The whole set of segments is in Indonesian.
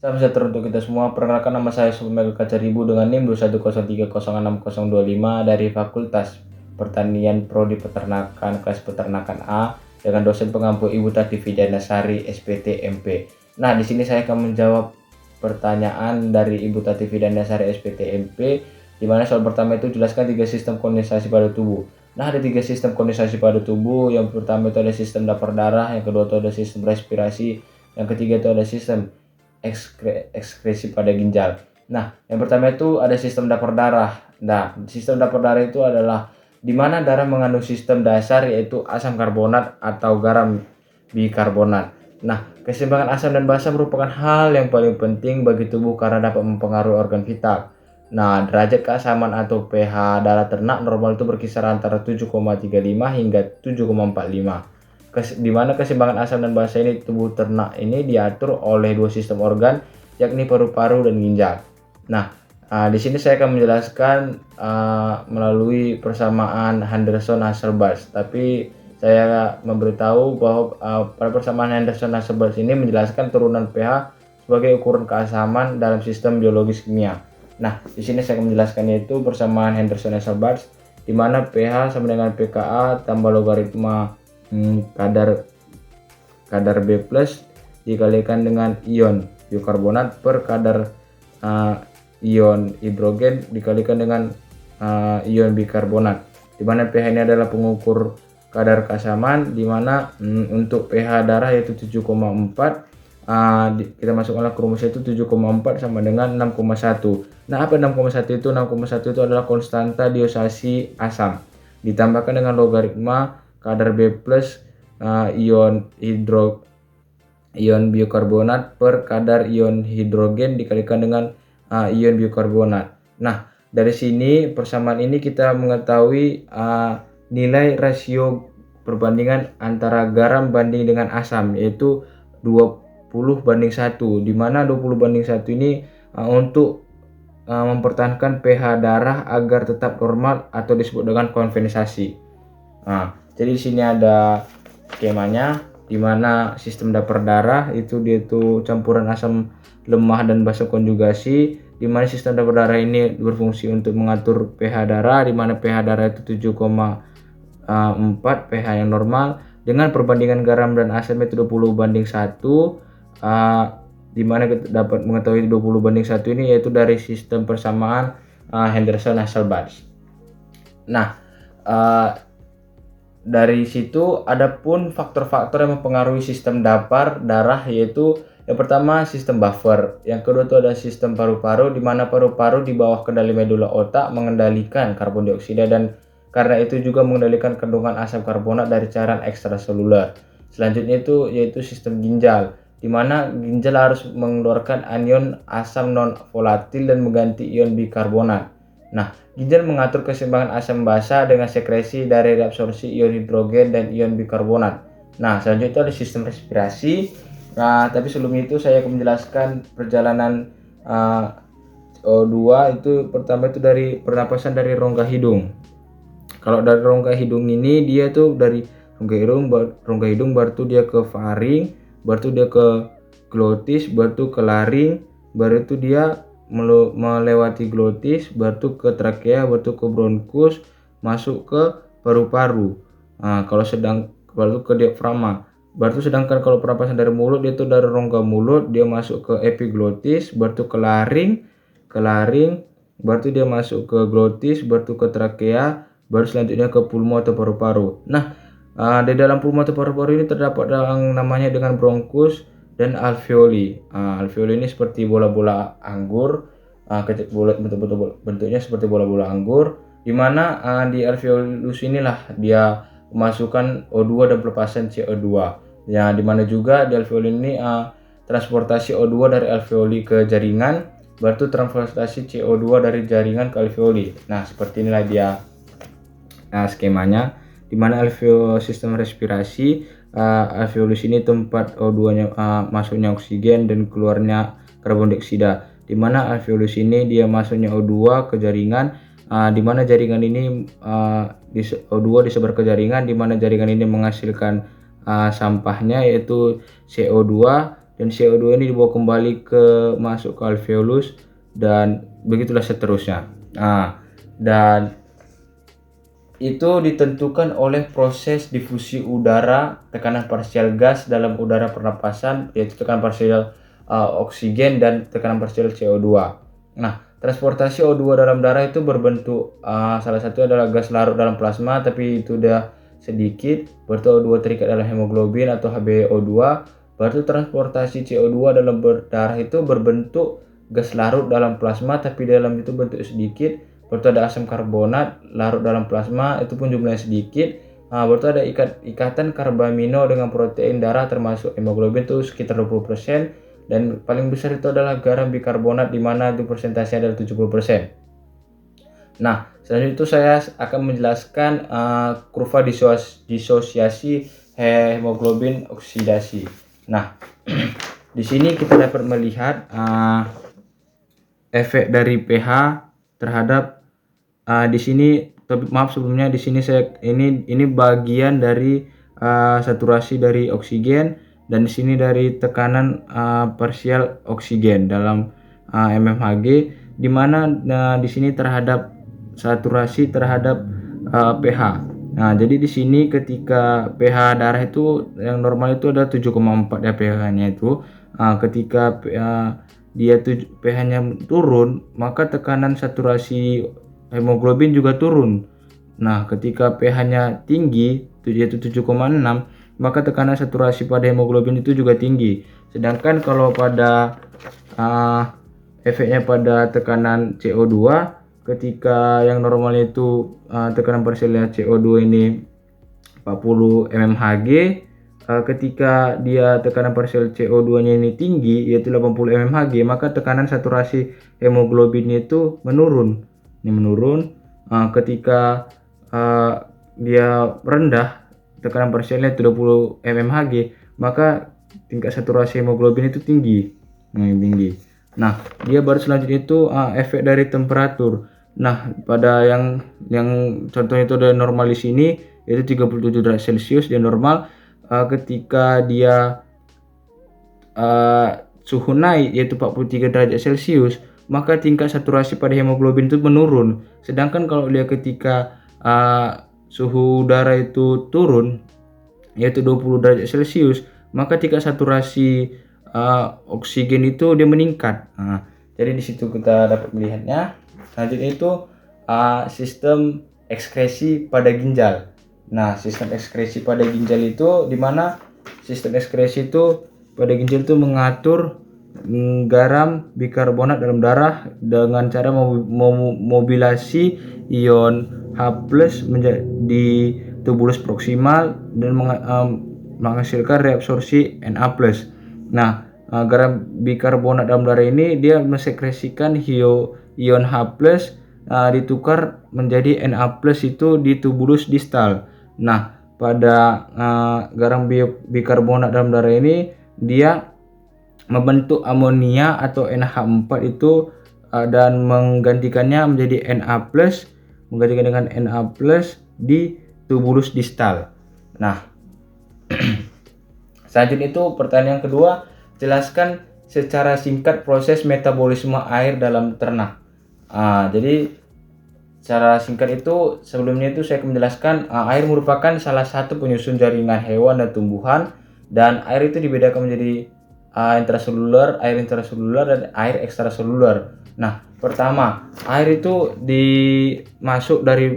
Salam sejahtera untuk kita semua. Perkenalkan, nama saya Sumel Kacaribu dengan NIM 210306025 dari Fakultas Pertanian Prodi Peternakan kelas Peternakan A dengan dosen pengampu Ibu Tati Widianasari SPT MP. Nah, di sini saya akan menjawab pertanyaan dari Ibu Tati Widianasari SPT MP, di mana soal pertama itu jelaskan 3 sistem kondensasi pada tubuh. Nah, ada 3 sistem kondensasi pada tubuh. Yang pertama itu ada sistem dapur darah, yang kedua itu ada sistem respirasi, yang ketiga itu ada sistem ekskresi pada ginjal. Nah, yang pertama itu ada sistem dapur darah. Nah, sistem dapur darah itu adalah di mana darah mengandung sistem dasar yaitu asam karbonat atau garam bikarbonat. Nah, keseimbangan asam dan basa merupakan hal yang paling penting bagi tubuh karena dapat mempengaruhi organ vital. Nah, derajat keasaman atau pH darah ternak normal itu berkisar antara 7,35 hingga 7,45. Di mana keseimbangan asam dan basa ini tubuh ternak ini diatur oleh 2 sistem organ, yakni paru-paru dan ginjal. Nah, di sini saya akan menjelaskan melalui persamaan Henderson-Hasselbalch. Tapi saya memberitahu bahwa pada persamaan Henderson-Hasselbalch ini menjelaskan turunan pH sebagai ukuran keasaman dalam sistem biologis kimia. Nah, di sini saya akan menjelaskan yaitu persamaan Henderson-Hasselbalch, di mana pH sama dengan pKa tambah logaritma kadar B plus dikalikan dengan ion biokarbonat per kadar ion hidrogen dikalikan dengan ion bikarbonat, di mana pH ini adalah pengukur kadar keasaman, di mana untuk pH darah yaitu 7,4, kita masukkanlah ke rumus itu 7,4 sama dengan 6,1. Nah, apa 6,1 itu? 6,1 itu adalah konstanta diosasi asam ditambahkan dengan logaritma kadar B plus ion biokarbonat per kadar ion hidrogen dikalikan dengan ion biokarbonat. Nah, dari sini persamaan ini kita mengetahui nilai rasio perbandingan antara garam banding dengan asam yaitu 20:1, di mana 20:1 ini untuk mempertahankan pH darah agar tetap normal atau disebut dengan konvensasi. Jadi di sini ada skemanya, di mana sistem dapur darah itu dia itu campuran asam lemah dan basa konjugasi, di mana sistem dapur darah ini berfungsi untuk mengatur pH darah, di mana pH darah itu 7,4 pH yang normal dengan perbandingan garam dan asam itu 20:1, di mana kita dapat mengetahui 20:1 ini yaitu dari sistem persamaan Henderson-Hasselbalch. Nah, dari situ adapun faktor-faktor yang mempengaruhi sistem dapur darah yaitu yang pertama sistem buffer, yang kedua itu ada sistem paru-paru, di mana paru-paru di bawah kendali medula otak mengendalikan karbon dioksida dan karena itu juga mengendalikan kandungan asam karbonat dari cairan ekstraseluler. Selanjutnya itu yaitu sistem ginjal, di mana ginjal harus mengeluarkan anion asam non volatil dan mengganti ion bikarbonat. Nah, ginjal mengatur keseimbangan asam basa dengan sekresi dari reabsorpsi ion hidrogen dan ion bikarbonat. Nah, selanjutnya itu ada sistem respirasi. Nah, tapi sebelum itu saya akan menjelaskan perjalanan O2 itu pertama itu dari pernapasan dari rongga hidung. Kalau dari rongga hidung ini dia tuh dari rongga hidung baru dia ke faring, baru dia ke glotis, baru ke laring, baru itu dia melewati glotis, baru ke trakea, baru ke bronkus, masuk ke paru-paru. Nah, kalau ke diafragma. Baru sedangkan kalau pernapasan dari mulut dia itu dari rongga mulut dia masuk ke epiglotis, baru ke laring, baru dia masuk ke glotis, baru ke trakea, baru selanjutnya ke pulmo atau paru-paru. Nah, di dalam pulmo atau paru-paru ini terdapat yang namanya dengan bronkus dan alveoli. Alveoli ini seperti bola-bola anggur, bentuknya seperti bola-bola anggur, di mana di alveolus inilah dia memasukkan O2 dan pelepasan CO2. Ya, di mana juga di alveoli ini transportasi O2 dari alveoli ke jaringan, baru transportasi CO2 dari jaringan ke alveoli. Nah, seperti inilah dia skemanya, di mana sistem respirasi, alveolus ini tempat O2-nya masuknya oksigen dan keluarnya karbon dioksida, di mana alveolus ini dia masuknya O2 ke jaringan, di mana jaringan ini O2 disebar ke jaringan, di mana jaringan ini menghasilkan sampahnya yaitu CO2, dan CO2 ini dibawa kembali masuk ke alveolus, dan begitulah seterusnya. Nah, dan itu ditentukan oleh proses difusi udara, tekanan parsial gas dalam udara pernapasan, yaitu tekanan parsial oksigen dan tekanan parsial CO2. Nah, transportasi O2 dalam darah itu berbentuk salah satu adalah gas larut dalam plasma, tapi itu udah sedikit, berarti O2 terikat dalam hemoglobin atau HbO2. Berarti transportasi CO2 dalam darah itu berbentuk gas larut dalam plasma, tapi dalam itu bentuk sedikit. Berarti ada asam karbonat larut dalam plasma, itu pun jumlahnya sedikit. Berarti ada ikatan karbamino dengan protein darah termasuk hemoglobin itu sekitar 20%, dan paling besar itu adalah garam bikarbonat, di mana itu persentasenya adalah 70%. Nah, selanjutnya itu saya akan menjelaskan kurva disosiasi hemoglobin oksidasi. Nah, di sini kita dapat melihat efek dari pH terhadap di sini, maaf sebelumnya, di sini ini bagian dari saturasi dari oksigen, dan di sini dari tekanan parsial oksigen dalam mmHg, di mana di sini terhadap saturasi terhadap pH. Nah, jadi di sini ketika pH darah itu yang normal itu ada 7,4 ya pH-nya itu. Ketika dia pH-nya turun, maka tekanan saturasi hemoglobin juga turun. Nah, ketika pH-nya tinggi yaitu 7,6, maka tekanan saturasi pada hemoglobin itu juga tinggi. Sedangkan kalau pada efeknya pada tekanan CO2, ketika yang normalnya itu tekanan parsialnya CO2 ini 40 mmHg, ketika dia tekanan parsial CO2 nya ini tinggi yaitu 80 mmHg, maka tekanan saturasi hemoglobinnya itu menurun. Ini menurun. Ketika dia rendah, tekanan parsialnya 20 mmHg, maka tingkat saturasi hemoglobin itu tinggi. Nah, dia baru selanjutnya itu efek dari temperatur. Nah, pada yang contohnya itu ada normal di sini yaitu 37 derajat Celcius, dia normal. Ketika dia suhu naik yaitu 43 derajat Celcius, maka tingkat saturasi pada hemoglobin itu menurun. Sedangkan kalau dia ketika suhu udara itu turun yaitu 20 derajat Celcius, maka tingkat saturasi oksigen itu dia meningkat. Jadi di situ kita dapat melihatnya. Selanjutnya itu sistem ekskresi pada ginjal. Nah, sistem ekskresi pada ginjal itu di mana sistem ekskresi itu pada ginjal itu mengatur garam bikarbonat dalam darah dengan cara memobilisasi ion H+ menjadi tubulus proksimal dan menghasilkan reabsorpsi Na+. Nah, garam bikarbonat dalam darah ini dia mensekresikan ion H+ ditukar menjadi Na+ itu di tubulus distal. Nah, pada garam bikarbonat dalam darah ini dia membentuk amonia atau NH4 itu dan menggantikannya menjadi Na+, menggantikan dengan Na+ di tubulus distal. Nah, selanjutnya itu pertanyaan kedua, jelaskan secara singkat proses metabolisme air dalam ternak. Jadi secara singkat itu sebelumnya itu saya akan menjelaskan air merupakan salah satu penyusun jaringan hewan dan tumbuhan, dan air itu dibedakan menjadi intraseluler, air intraseluler, dan air ekstraseluler. Nah, pertama, air itu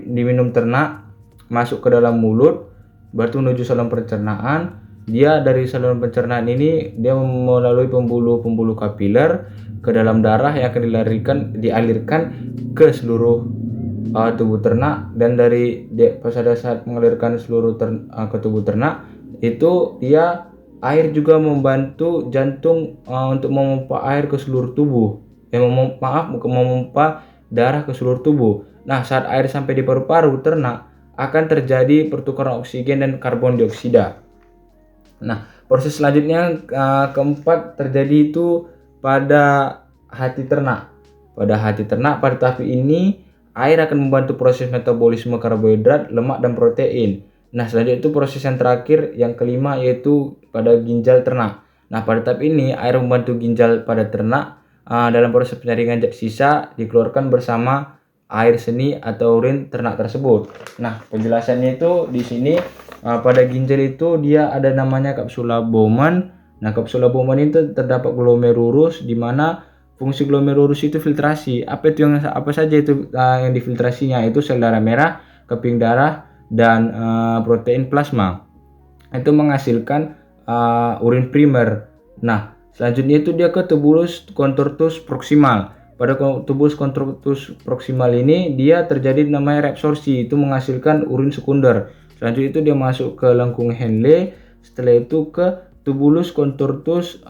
diminum ternak, masuk ke dalam mulut, berarti menuju saluran pencernaan. Dia dari saluran pencernaan ini dia melalui pembuluh-pembuluh kapiler ke dalam darah yang akan dialirkan ke seluruh tubuh ternak, dan pada saat mengalirkan seluruh ke tubuh ternak itu air juga membantu jantung untuk memompa air ke seluruh tubuh. Memompa darah ke seluruh tubuh. Nah, saat air sampai di paru-paru ternak akan terjadi pertukaran oksigen dan karbon dioksida. Nah, proses selanjutnya keempat terjadi itu pada hati ternak. Pada hati ternak, pada tahap ini air akan membantu proses metabolisme karbohidrat, lemak, dan protein. Nah, selanjutnya itu proses yang terakhir, yang kelima, yaitu pada ginjal ternak. Nah, pada tahap ini air membantu ginjal pada ternak dalam proses penyaringan zat sisa dikeluarkan bersama air seni atau urin ternak tersebut. Nah, penjelasannya itu di sini pada ginjal itu dia ada namanya kapsula Bowman. Nah, kapsula Bowman itu terdapat glomerulus di mana fungsi glomerulus itu filtrasi. Apa saja itu yang difiltrasinya? Itu sel darah merah, keping darah, dan protein plasma. Itu menghasilkan urin primer. Nah, selanjutnya itu dia ke tubulus contortus proximal. Pada tubulus contortus proximal ini dia terjadi namanya reabsorpsi, itu menghasilkan urin sekunder. Selanjutnya itu dia masuk ke lengkung Henle, setelah itu ke tubulus contortus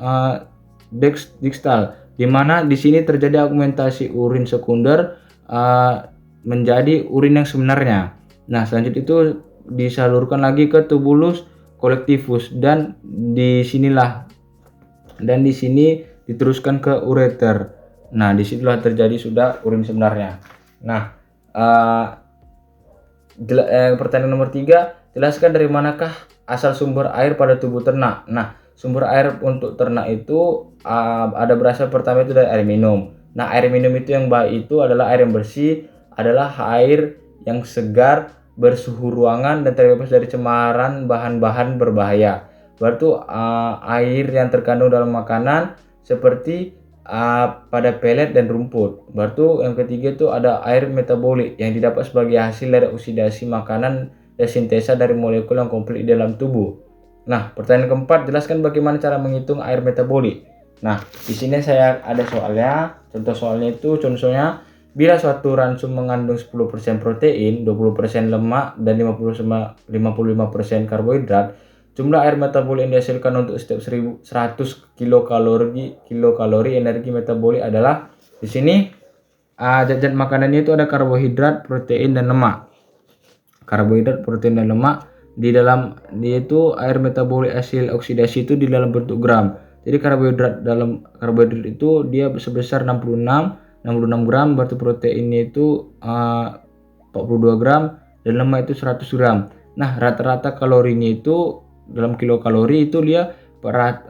distal, di mana di sini terjadi augmentasi urin sekunder menjadi urin yang sebenarnya. Nah, selanjutnya itu disalurkan lagi ke tubulus collectivus dan di sini diteruskan ke ureter. Nah, disitulah terjadi sudah urin sebenarnya. Nah, pertanyaan nomor 3, jelaskan dari manakah asal sumber air pada tubuh ternak. Nah, sumber air untuk ternak itu ada berasal pertama itu dari air minum. Nah, air minum itu yang baik itu adalah air yang bersih, adalah air yang segar, bersuhu ruangan, dan terbebas dari cemaran bahan-bahan berbahaya. Berarti air yang terkandung dalam makanan seperti pada pelet dan rumput. Berarti yang ketiga itu ada air metabolik yang didapat sebagai hasil dari oksidasi makanan dan sintesa dari molekul yang komplit di dalam tubuh. Nah, pertanyaan keempat, jelaskan bagaimana cara menghitung air metabolik. Nah, di sini saya ada soalnya. Contoh soalnya itu contohnya bila suatu ransum mengandung 10% protein, 20% lemak, dan 55% karbohidrat, jumlah air metabolik yang dihasilkan untuk setiap 100 kilokalori energi metabolik adalah di sini zat-zat makanannya itu ada karbohidrat, protein, dan lemak. Karbohidrat, protein, dan lemak di dalam dia itu air metabolik hasil oksidasi itu di dalam bentuk gram. Jadi karbohidrat itu dia sebesar 66 gram, berarti proteinnya itu 42 gram, dan lemak itu 100 gram. Nah, rata-rata kalorinya itu dalam kilokalori itu dia pada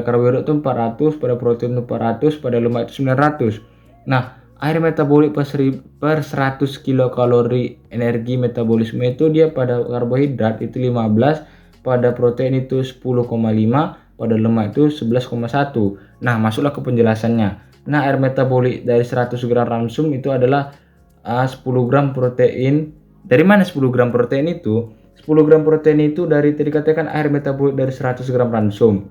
karbohidrat itu 400, pada protein itu 400, pada lemak itu 900. Nah, air metabolik per 100 kilokalori energi metabolisme itu dia pada karbohidrat itu 15, pada protein itu 10,5, pada lemak itu 11,1. Nah, masuklah ke penjelasannya. Nah, air metabolik dari 100 gram ransum itu adalah 10 gram protein. Dari mana 10 gram protein itu? 10 gram protein itu dari tadi katakan air metabolik dari 100 gram ransum.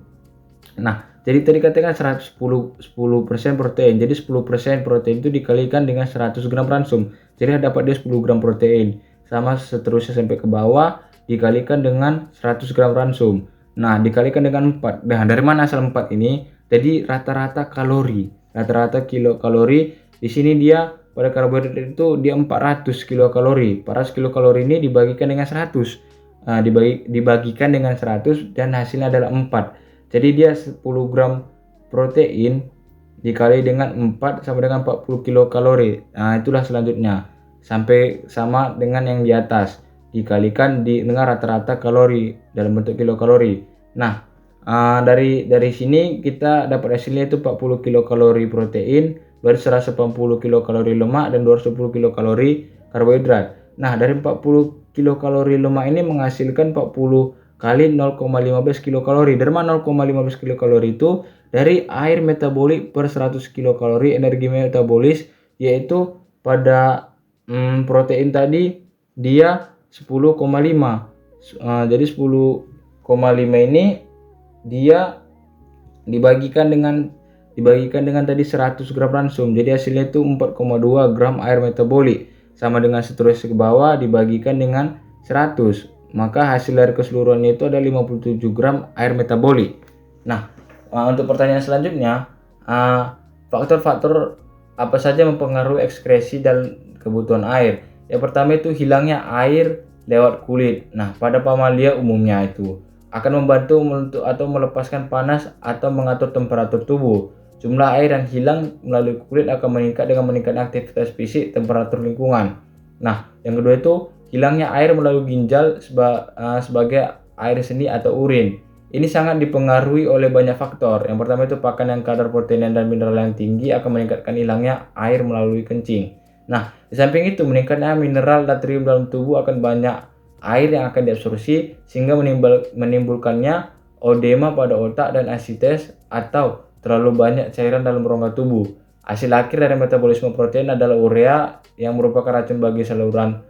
Nah, jadi tadi katakan 10% protein. Jadi 10% protein itu dikalikan dengan 100 gram ransum. Jadi dapat dia 10 gram protein. Sama seterusnya sampai ke bawah dikalikan dengan 100 gram ransum. Nah, dikalikan dengan 4. Nah, dari mana asal 4 ini? Jadi rata-rata kalori. Rata-rata kilokalori di sini dia pada karbohidrat itu dia 400 kilokalori. 400 kilokalori ini dibagikan dengan 100. Dibagikan dengan 100 dan hasilnya adalah 4. Jadi dia 10 gram protein dikali dengan 4 sama dengan 40 kilokalori. Nah, itulah selanjutnya. Sampai sama dengan yang di atas. Dikalikan dengan rata-rata kalori dalam bentuk kilokalori. Nah, dari sini kita dapat hasilnya itu 40 kilokalori protein, baru 180 kilokalori lemak, dan 210 kilokalori karbohidrat. Nah, dari 40 kilokalori lemak ini menghasilkan 40 kali 0,15 kilokalori. Dari mana 0,15 kilokalori itu? Dari air metabolik per 100 kilokalori energi metabolis, yaitu pada protein tadi dia 10,5. Jadi 10,5 ini dia dibagikan dengan tadi 100 gram ransum. Jadi hasilnya itu 4,2 gram air metabolik. Sama dengan seterusnya ke bawah dibagikan dengan 100. Maka hasil dari keseluruhannya itu ada 57 gram air metabolik. Nah, untuk pertanyaan selanjutnya, faktor-faktor apa saja mempengaruhi ekskresi dan kebutuhan air? Yang pertama itu hilangnya air lewat kulit. Nah, pada mamalia umumnya itu akan membantu atau melepaskan panas atau mengatur temperatur tubuh. Jumlah air yang hilang melalui kulit akan meningkat dengan meningkatnya aktivitas fisik, temperatur lingkungan. Nah, yang kedua itu hilangnya air melalui ginjal sebagai air seni atau urin. Ini sangat dipengaruhi oleh banyak faktor. Yang pertama itu pakan yang kadar protein dan mineral yang tinggi akan meningkatkan hilangnya air melalui kencing. Nah, di samping itu meningkatnya mineral natrium dalam tubuh akan banyak air yang akan diabsorpsi sehingga menimbulkannya odema pada otak dan asites atau terlalu banyak cairan dalam rongga tubuh. Hasil akhir dari metabolisme protein adalah urea yang merupakan racun bagi saluran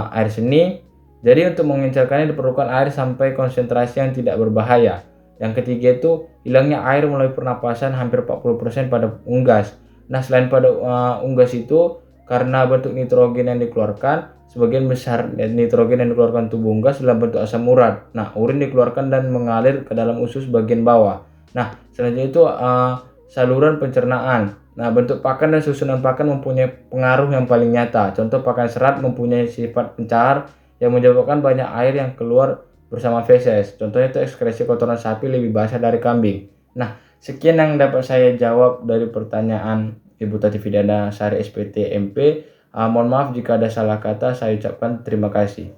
air seni. Jadi untuk mengencerkannya diperlukan air sampai konsentrasi yang tidak berbahaya. Yang ketiga itu hilangnya air melalui pernapasan hampir 40% pada unggas. Nah, selain pada unggas itu karena bentuk nitrogen yang dikeluarkan, sebagian besar nitrogen yang dikeluarkan tubuh unggas dalam bentuk asam urat. Nah, urin dikeluarkan dan mengalir ke dalam usus bagian bawah. Nah, selanjutnya itu saluran pencernaan. Nah, bentuk pakan dan susunan pakan mempunyai pengaruh yang paling nyata. Contoh pakan serat mempunyai sifat pencar yang menyebabkan banyak air yang keluar bersama feses. Contohnya itu ekskresi kotoran sapi lebih basah dari kambing. Nah, sekian yang dapat saya jawab dari pertanyaan Ibu Tati Fidiana Sari SPT MP. Mohon maaf jika ada salah kata, saya ucapkan terima kasih.